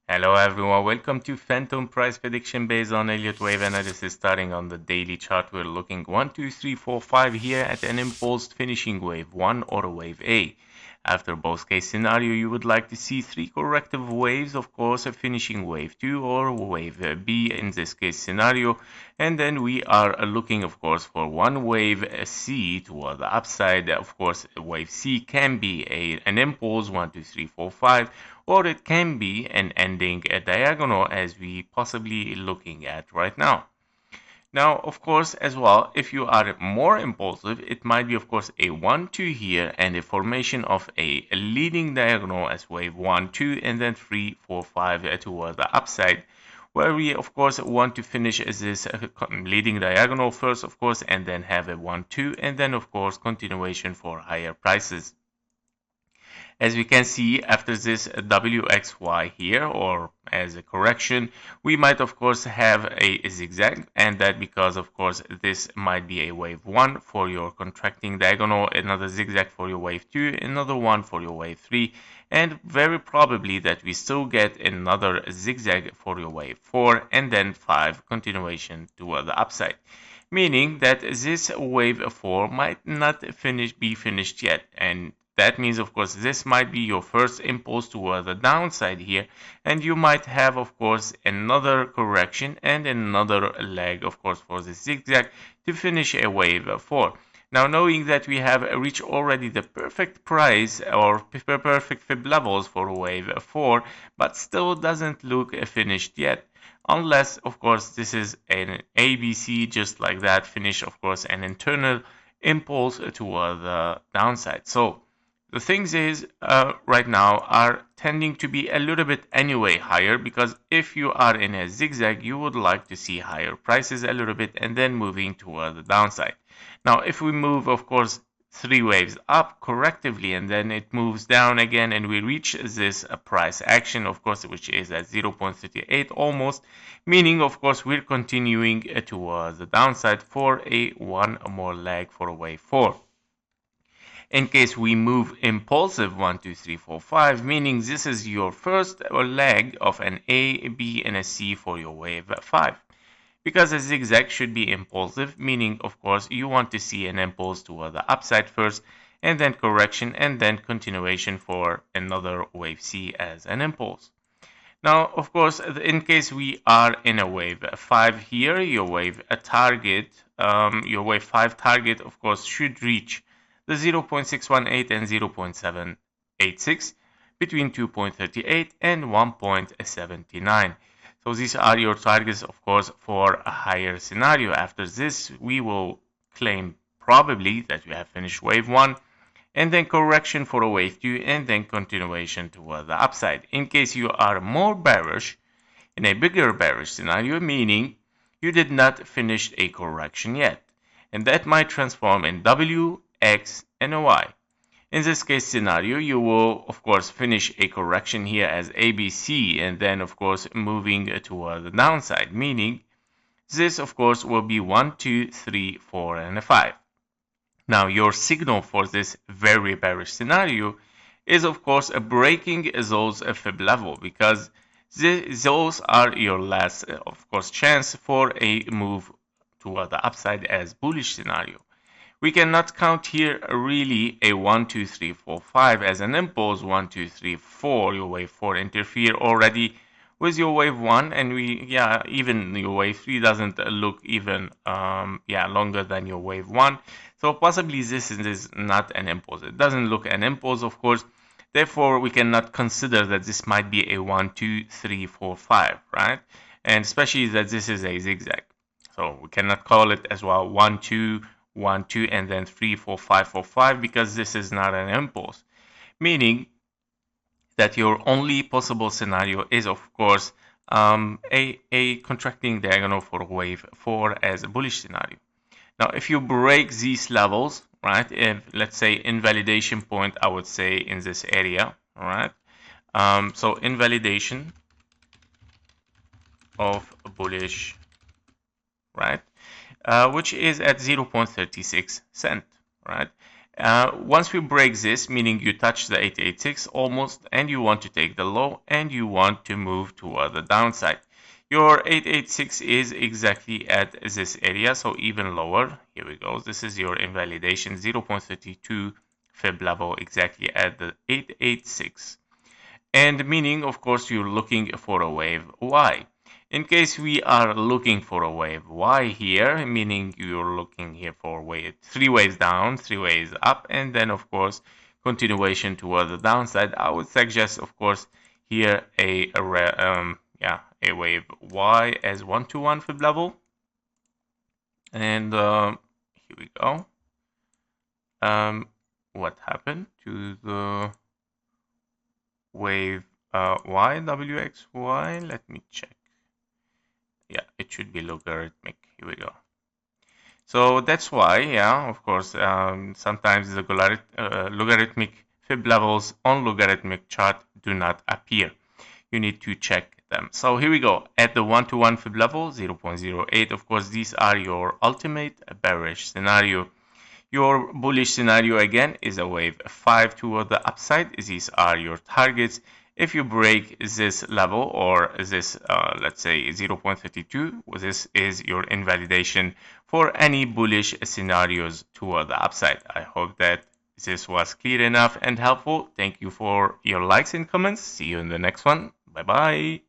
Hello everyone, welcome to Fantom price prediction based on Elliott wave analysis. Starting on the daily chart, we're looking 1, 2, 3, 4, 5 here at an impulsed finishing wave 1 or a wave A. After both case scenario, you would like to see 3 corrective waves, of course, a finishing wave 2 or wave B in this case scenario. And then we are looking, of course, for one wave C toward the upside. Of course, wave C can be an impulse 1, 2, 3, 4, 5, or it can be an ending a diagonal as we possibly looking at right now. Now, of course, as well, if you are more impulsive, it might be, of course, a 1, 2 here and a formation of a leading diagonal as wave 1, 2, and then 3, 4, 5 toward the upside, where we, of course, want to finish as this leading diagonal first, of course, and then have a 1, 2, and then, of course, continuation for higher prices. As we can see, after this WXY here, or as a correction, we might of course have a zigzag, and that because of course this might be a wave 1 for your contracting diagonal, another zigzag for your wave 2, another one for your wave 3, and very probably that we still get another zigzag for your wave 4, and then 5 continuation toward the upside. Meaning that this wave 4 might not be finished yet, and that means, of course, this might be your first impulse toward the downside here, and you might have, of course, another correction and another leg, of course, for the zigzag to finish a wave 4. Now, knowing that we have reached already the perfect price or perfect fib levels for wave 4, but still doesn't look finished yet. Unless, of course, this is an ABC just like that, finish, of course, an internal impulse toward the downside. So, the things is right now are tending to be a little bit anyway higher, because if you are in a zigzag, you would like to see higher prices a little bit and then moving toward the downside. Now, if we move, of course, 3 waves up correctively and then it moves down again and we reach this price action, of course, which is at 0.38 almost, meaning, of course, we're continuing towards the downside for a one more leg for a wave 4. In case we move impulsive 1, 2, 3, 4, 5, meaning this is your first leg of an A, B, and a C for your wave 5. Because a zigzag should be impulsive, meaning, of course, you want to see an impulse toward the upside first, and then correction, and then continuation for another wave C as an impulse. Now, of course, in case we are in a wave 5 here, your wave 5 target, of course, should reach the 0.618 and 0.786 between 2.38 and 1.79. So these are your targets, of course, for a higher scenario. After this, we will claim probably that we have finished wave 1, and then correction for a wave 2, and then continuation toward the upside. In case you are more bearish, in a bigger bearish scenario, meaning you did not finish a correction yet, and that might transform in W, X, and a Y. In this case scenario, you will, of course, finish a correction here as ABC, and then, of course, moving toward the downside, meaning this, of course, will be 1, 2, 3, 4, and a 5. Now, your signal for this very bearish scenario is, of course, breaking those fib level, because those are your last, of course, chance for a move toward the upside as bullish scenario. We cannot count here really a 1, 2, 3, 4, 5 as an impulse. 1, 2, 3, 4, your wave 4 interfere already with your wave 1, and even your wave 3 doesn't look even longer than your wave 1. So possibly this is not an impulse. It doesn't look an impulse, of course. Therefore, we cannot consider that this might be a 1, 2, 3, 4, 5, right? And especially that this is a zigzag. So we cannot call it as well 1, 2, 1, 2, and then 3, 4, 5, 4, 5, because this is not an impulse. Meaning that your only possible scenario is, of course, a contracting diagonal for wave 4 as a bullish scenario. Now, if you break these levels, right, if let's say invalidation point, I would say in this area, all right, so invalidation of bullish, right, which is at 0.36 cent, right? Once we break this, meaning you touch the 886 almost, and you want to take the low, and you want to move toward the downside. Your 886 is exactly at this area, so even lower. Here we go. This is your invalidation, 0.32 fib level, exactly at the 886. And meaning, of course, you're looking for a wave Y. In case we are looking for a wave Y here, meaning you're looking here for three waves down, three waves up, and then, of course, continuation toward the downside, I would suggest, of course, here a wave Y as 1-to-1 fib level. And here we go. What happened to the wave Y, WXY? Let me check. Yeah, it should be logarithmic. Here we go. So that's why, yeah, of course, sometimes the logarithmic fib levels on logarithmic chart do not appear. You need to check them. So here we go. At the 1-to-1 fib level, 0.08, of course, these are your ultimate bearish scenario. Your bullish scenario again is a wave 5 toward the upside. These are your targets. If you break this level or this, let's say 0.32, this is your invalidation for any bullish scenarios toward the upside. I hope that this was clear enough and helpful. Thank you for your likes and comments. See you in the next one. Bye bye.